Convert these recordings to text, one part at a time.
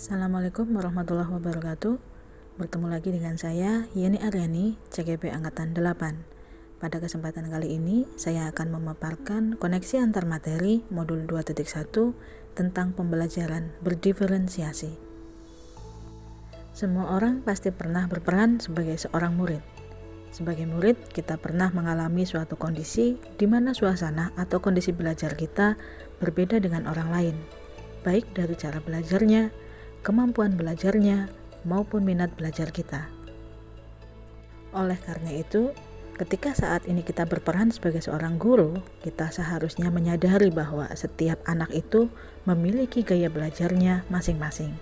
Assalamualaikum warahmatullahi wabarakatuh. Bertemu lagi dengan saya, Yeni Aryani, CGP Angkatan 8. Pada kesempatan kali ini, saya akan memaparkan koneksi antar materi modul 2.1 tentang pembelajaran berdiferensiasi. Semua orang pasti pernah berperan sebagai seorang murid. Sebagai murid, kita pernah mengalami suatu kondisi di mana suasana atau kondisi belajar kita berbeda dengan orang lain, baik dari cara belajarnya, kemampuan belajarnya, maupun minat belajar kita. Oleh karena itu, ketika saat ini kita berperan sebagai seorang guru, kita seharusnya menyadari bahwa setiap anak itu memiliki gaya belajarnya masing-masing.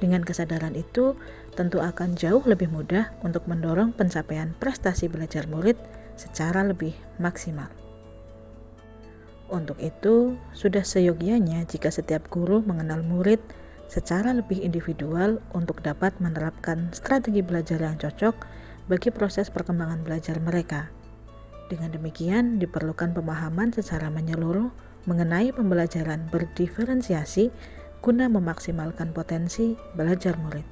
Dengan kesadaran itu, tentu akan jauh lebih mudah untuk mendorong pencapaian prestasi belajar murid secara lebih maksimal. Untuk itu, sudah seyogyanya jika setiap guru mengenal murid secara lebih individual untuk dapat menerapkan strategi belajar yang cocok bagi proses perkembangan belajar mereka. Dengan demikian, diperlukan pemahaman secara menyeluruh mengenai pembelajaran berdiferensiasi guna memaksimalkan potensi belajar murid.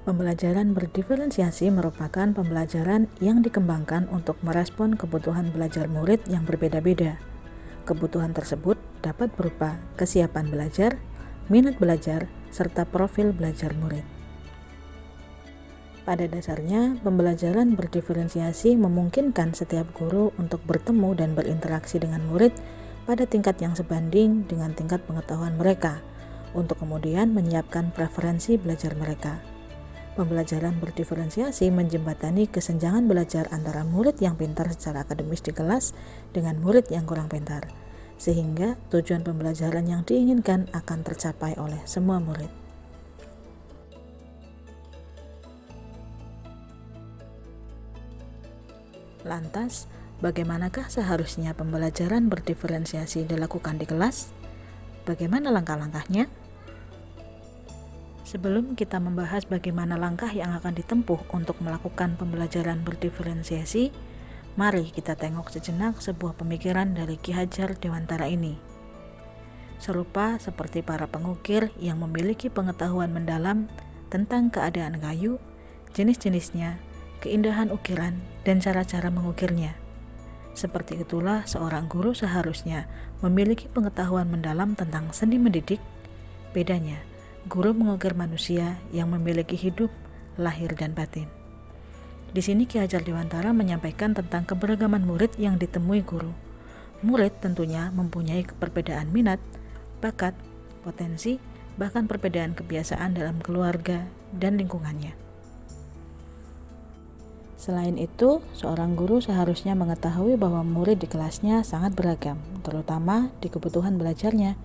Pembelajaran berdiferensiasi merupakan pembelajaran yang dikembangkan untuk merespon kebutuhan belajar murid yang berbeda-beda. Kebutuhan tersebut dapat berupa kesiapan belajar, minat belajar, serta profil belajar murid. Pada dasarnya, pembelajaran berdiferensiasi memungkinkan setiap guru untuk bertemu dan berinteraksi dengan murid pada tingkat yang sebanding dengan tingkat pengetahuan mereka, untuk kemudian menyiapkan preferensi belajar mereka. Pembelajaran berdiferensiasi menjembatani kesenjangan belajar antara murid yang pintar secara akademis di kelas dengan murid yang kurang pintar, sehingga tujuan pembelajaran yang diinginkan akan tercapai oleh semua murid. Lantas, bagaimanakah seharusnya pembelajaran berdiferensiasi dilakukan di kelas? Bagaimana langkah-langkahnya? Sebelum kita membahas bagaimana langkah yang akan ditempuh untuk melakukan pembelajaran berdiferensiasi, mari kita tengok sejenak sebuah pemikiran dari Ki Hajar Dewantara ini. Serupa seperti para pengukir yang memiliki pengetahuan mendalam tentang keadaan kayu, jenis-jenisnya, keindahan ukiran, dan cara-cara mengukirnya. Seperti itulah seorang guru seharusnya memiliki pengetahuan mendalam tentang seni mendidik. Bedanya, guru mengukir manusia yang memiliki hidup, lahir, dan batin. Di sini Ki Hajar Dewantara menyampaikan tentang keberagaman murid yang ditemui guru. Murid tentunya mempunyai perbedaan minat, bakat, potensi, bahkan perbedaan kebiasaan dalam keluarga dan lingkungannya. Selain itu, seorang guru seharusnya mengetahui bahwa murid di kelasnya sangat beragam, terutama di kebutuhan belajarnya.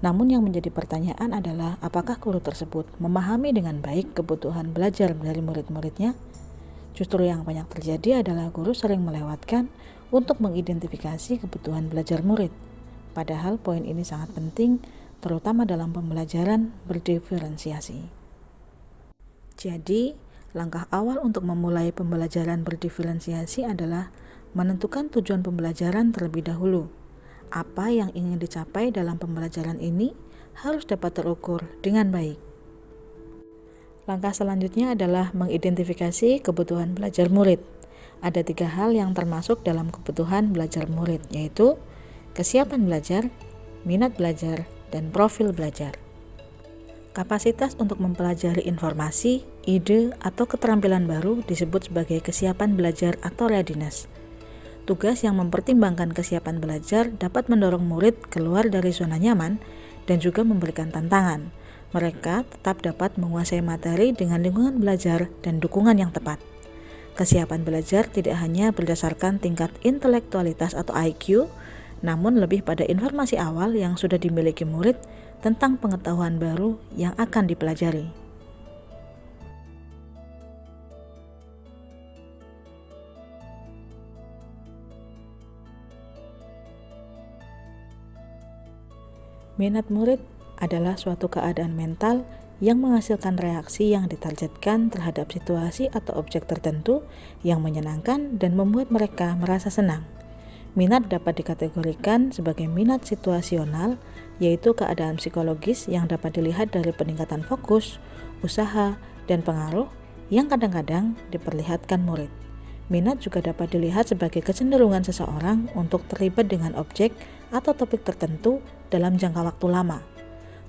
Namun yang menjadi pertanyaan adalah apakah guru tersebut memahami dengan baik kebutuhan belajar dari murid-muridnya? Justru yang banyak terjadi adalah guru sering melewatkan untuk mengidentifikasi kebutuhan belajar murid. Padahal poin ini sangat penting, terutama dalam pembelajaran berdiferensiasi. Jadi, langkah awal untuk memulai pembelajaran berdiferensiasi adalah menentukan tujuan pembelajaran terlebih dahulu. Apa yang ingin dicapai dalam pembelajaran ini harus dapat terukur dengan baik. Langkah selanjutnya adalah mengidentifikasi kebutuhan belajar murid. Ada 3 hal yang termasuk dalam kebutuhan belajar murid, yaitu kesiapan belajar, minat belajar, dan profil belajar. Kapasitas untuk mempelajari informasi, ide, atau keterampilan baru disebut sebagai kesiapan belajar atau readiness. Tugas yang mempertimbangkan kesiapan belajar dapat mendorong murid keluar dari zona nyaman dan juga memberikan tantangan. Mereka tetap dapat menguasai materi dengan lingkungan belajar dan dukungan yang tepat. Kesiapan belajar tidak hanya berdasarkan tingkat intelektualitas atau IQ, namun lebih pada informasi awal yang sudah dimiliki murid tentang pengetahuan baru yang akan dipelajari. Minat murid adalah suatu keadaan mental yang menghasilkan reaksi yang ditargetkan terhadap situasi atau objek tertentu yang menyenangkan dan membuat mereka merasa senang. Minat dapat dikategorikan sebagai minat situasional yaitu keadaan psikologis yang dapat dilihat dari peningkatan fokus, usaha, dan pengaruh yang kadang-kadang diperlihatkan murid. Minat juga dapat dilihat sebagai kecenderungan seseorang untuk terlibat dengan objek atau topik tertentu dalam jangka waktu lama.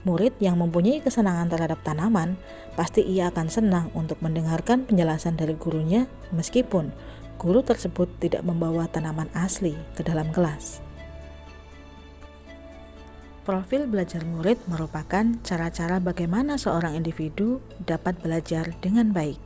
Murid yang mempunyai kesenangan terhadap tanaman, pasti ia akan senang untuk mendengarkan penjelasan dari gurunya meskipun guru tersebut tidak membawa tanaman asli ke dalam kelas. Profil belajar murid merupakan cara-cara bagaimana seorang individu dapat belajar dengan baik.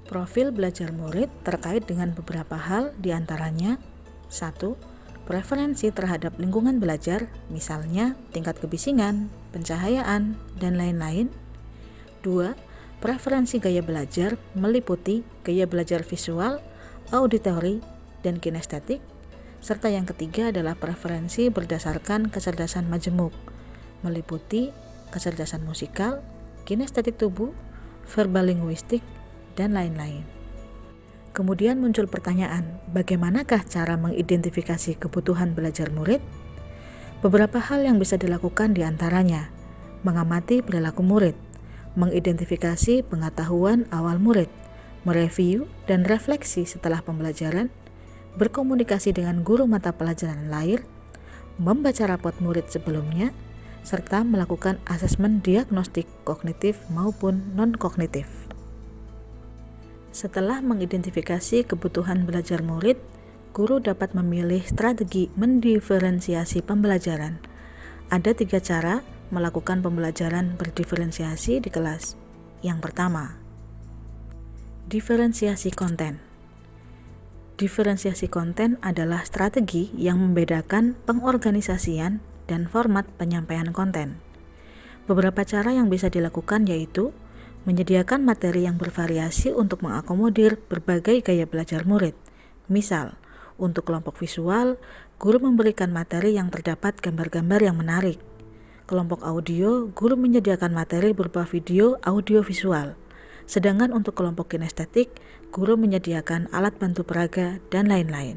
Profil belajar murid terkait dengan beberapa hal diantaranya 1. Preferensi terhadap lingkungan belajar, misalnya tingkat kebisingan, pencahayaan, dan lain-lain. 2. Preferensi gaya belajar meliputi gaya belajar visual, auditori, dan kinestetik. Serta yang ketiga adalah preferensi berdasarkan kecerdasan majemuk, meliputi kecerdasan musikal, kinestetik tubuh, verbal linguistik, dan lain-lain. Kemudian muncul pertanyaan, bagaimanakah cara mengidentifikasi kebutuhan belajar murid? Beberapa hal yang bisa dilakukan diantaranya, mengamati perilaku murid, mengidentifikasi pengetahuan awal murid, mereview dan refleksi setelah pembelajaran, berkomunikasi dengan guru mata pelajaran lain, membaca rapot murid sebelumnya, serta melakukan asesmen diagnostik kognitif maupun non-kognitif. Setelah mengidentifikasi kebutuhan belajar murid, guru dapat memilih strategi mendiferensiasi pembelajaran. Ada 3 cara melakukan pembelajaran berdiferensiasi di kelas. Yang pertama, diferensiasi konten. Diferensiasi konten adalah strategi yang membedakan pengorganisasian dan format penyampaian konten. Beberapa cara yang bisa dilakukan yaitu menyediakan materi yang bervariasi untuk mengakomodir berbagai gaya belajar murid. Misal, untuk kelompok visual, guru memberikan materi yang terdapat gambar-gambar yang menarik. Kelompok audio, guru menyediakan materi berupa video audio visual. Sedangkan untuk kelompok kinestetik, guru menyediakan alat bantu peraga dan lain-lain.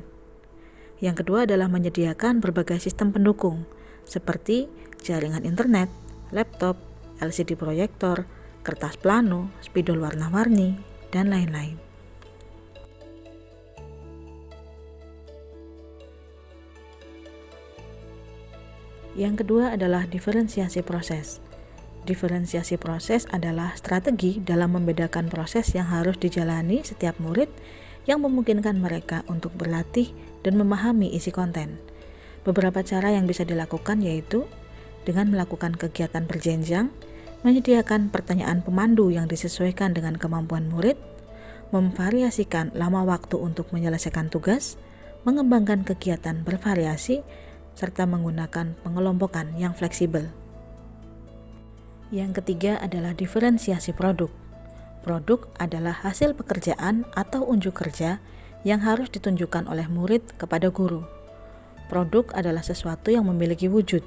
Yang kedua adalah menyediakan berbagai sistem pendukung, seperti jaringan internet, laptop, LCD proyektor, kertas plano, spidol warna-warni, dan lain-lain. Yang kedua adalah diferensiasi proses. Diferensiasi proses adalah strategi dalam membedakan proses yang harus dijalani setiap murid yang memungkinkan mereka untuk berlatih dan memahami isi konten. Beberapa cara yang bisa dilakukan yaitu dengan melakukan kegiatan berjenjang, menyediakan pertanyaan pemandu yang disesuaikan dengan kemampuan murid, memvariasikan lama waktu untuk menyelesaikan tugas, mengembangkan kegiatan bervariasi, serta menggunakan pengelompokan yang fleksibel. Yang ketiga adalah diferensiasi produk. Produk adalah hasil pekerjaan atau unjuk kerja yang harus ditunjukkan oleh murid kepada guru. Produk adalah sesuatu yang memiliki wujud,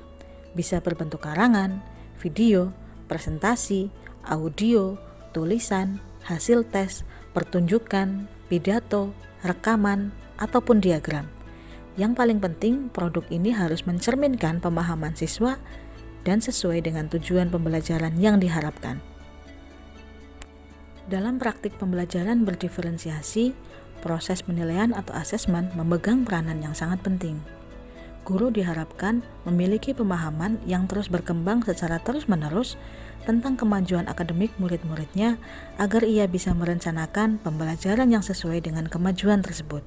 bisa berbentuk karangan, video, presentasi, audio, tulisan, hasil tes, pertunjukan, pidato, rekaman, ataupun diagram. Yang paling penting, produk ini harus mencerminkan pemahaman siswa dan sesuai dengan tujuan pembelajaran yang diharapkan. Dalam praktik pembelajaran berdiferensiasi, proses penilaian atau asesmen memegang peranan yang sangat penting. Guru diharapkan memiliki pemahaman yang terus berkembang secara terus-menerus tentang kemajuan akademik murid-muridnya agar ia bisa merencanakan pembelajaran yang sesuai dengan kemajuan tersebut.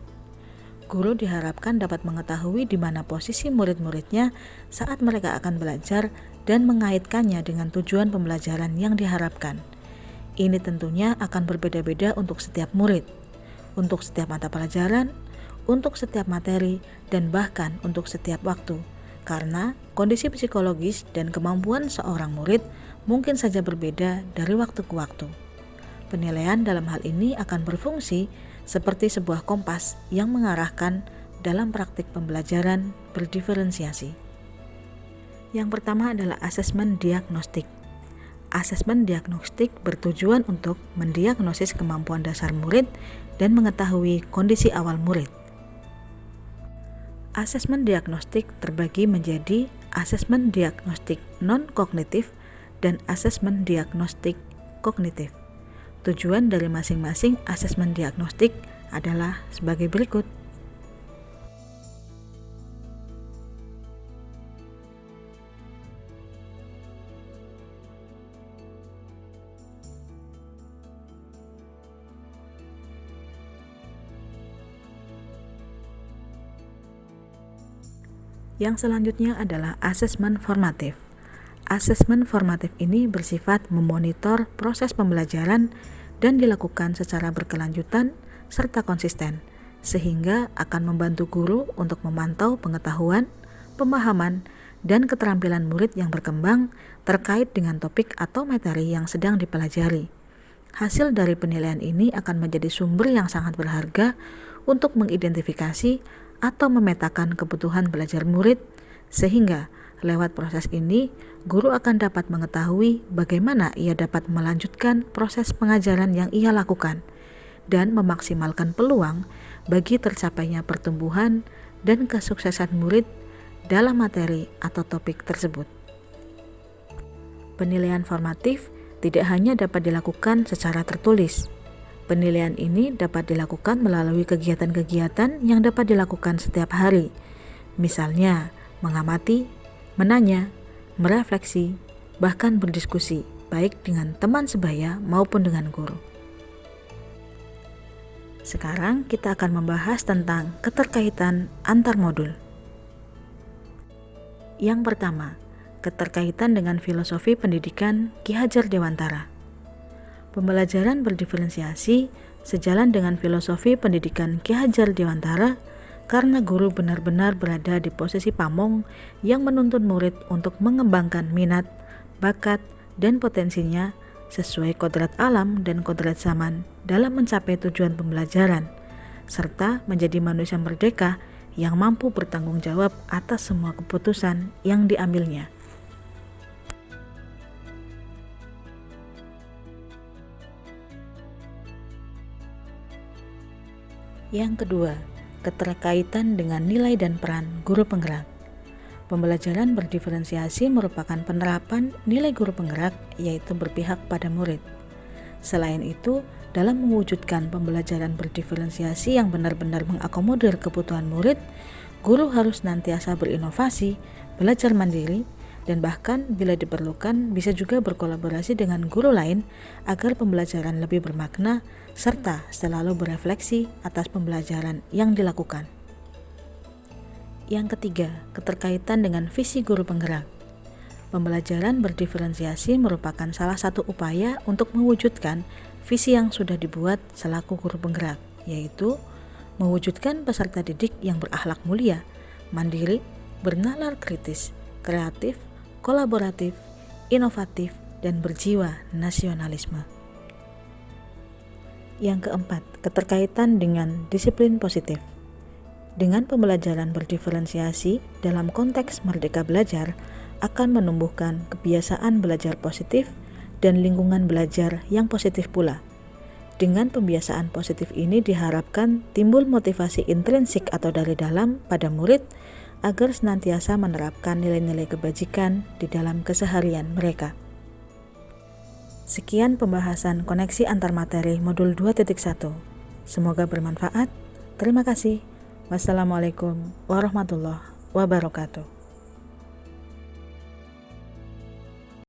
Guru diharapkan dapat mengetahui di mana posisi murid-muridnya saat mereka akan belajar dan mengaitkannya dengan tujuan pembelajaran yang diharapkan. Ini tentunya akan berbeda-beda untuk setiap murid, untuk setiap mata pelajaran, untuk setiap materi, dan bahkan untuk setiap waktu, karena kondisi psikologis dan kemampuan seorang murid mungkin saja berbeda dari waktu ke waktu. Penilaian dalam hal ini akan berfungsi seperti sebuah kompas yang mengarahkan dalam praktik pembelajaran berdiferensiasi. Yang pertama adalah asesmen diagnostik. Asesmen diagnostik bertujuan untuk mendiagnosis kemampuan dasar murid dan mengetahui kondisi awal murid. Asesmen diagnostik terbagi menjadi asesmen diagnostik non-kognitif dan asesmen diagnostik kognitif. Tujuan dari masing-masing asesmen diagnostik adalah sebagai berikut. Yang selanjutnya adalah asesmen formatif. Asesmen formatif ini bersifat memonitor proses pembelajaran dan dilakukan secara berkelanjutan serta konsisten, sehingga akan membantu guru untuk memantau pengetahuan, pemahaman, dan keterampilan murid yang berkembang terkait dengan topik atau materi yang sedang dipelajari. Hasil dari penilaian ini akan menjadi sumber yang sangat berharga untuk mengidentifikasi atau memetakan kebutuhan belajar murid, sehingga lewat proses ini, guru akan dapat mengetahui bagaimana ia dapat melanjutkan proses pengajaran yang ia lakukan dan memaksimalkan peluang bagi tercapainya pertumbuhan dan kesuksesan murid dalam materi atau topik tersebut. Penilaian formatif tidak hanya dapat dilakukan secara tertulis. Penilaian ini dapat dilakukan melalui kegiatan-kegiatan yang dapat dilakukan setiap hari, misalnya mengamati, menanya, merefleksi, bahkan berdiskusi, baik dengan teman sebaya maupun dengan guru. Sekarang kita akan membahas tentang keterkaitan antar modul. Yang pertama, keterkaitan dengan filosofi pendidikan Ki Hajar Dewantara. Pembelajaran berdiferensiasi sejalan dengan filosofi pendidikan Ki Hajar Dewantara karena guru benar-benar berada di posisi pamong yang menuntun murid untuk mengembangkan minat, bakat, dan potensinya sesuai kodrat alam dan kodrat zaman dalam mencapai tujuan pembelajaran, serta menjadi manusia merdeka yang mampu bertanggung jawab atas semua keputusan yang diambilnya. Yang kedua, keterkaitan dengan nilai dan peran guru penggerak. Pembelajaran berdiferensiasi merupakan penerapan nilai guru penggerak, yaitu berpihak pada murid. Selain itu, dalam mewujudkan pembelajaran berdiferensiasi yang benar-benar mengakomodir kebutuhan murid, guru harus senantiasa berinovasi, belajar mandiri, dan bahkan bila diperlukan bisa juga berkolaborasi dengan guru lain agar pembelajaran lebih bermakna serta selalu berefleksi atas pembelajaran yang dilakukan. Yang ketiga, keterkaitan dengan visi guru penggerak. Pembelajaran berdiferensiasi merupakan salah satu upaya untuk mewujudkan visi yang sudah dibuat selaku guru penggerak, yaitu mewujudkan peserta didik yang berakhlak mulia, mandiri, bernalar kritis, kreatif, kolaboratif, inovatif, dan berjiwa nasionalisme. Yang keempat, keterkaitan dengan disiplin positif. Dengan pembelajaran berdiferensiasi dalam konteks merdeka belajar akan menumbuhkan kebiasaan belajar positif dan lingkungan belajar yang positif pula. Dengan pembiasaan positif ini diharapkan timbul motivasi intrinsik atau dari dalam pada murid agar senantiasa menerapkan nilai-nilai kebajikan di dalam keseharian mereka. Sekian pembahasan koneksi antar materi modul 2.1. Semoga bermanfaat. Terima kasih. Wassalamualaikum warahmatullahi wabarakatuh.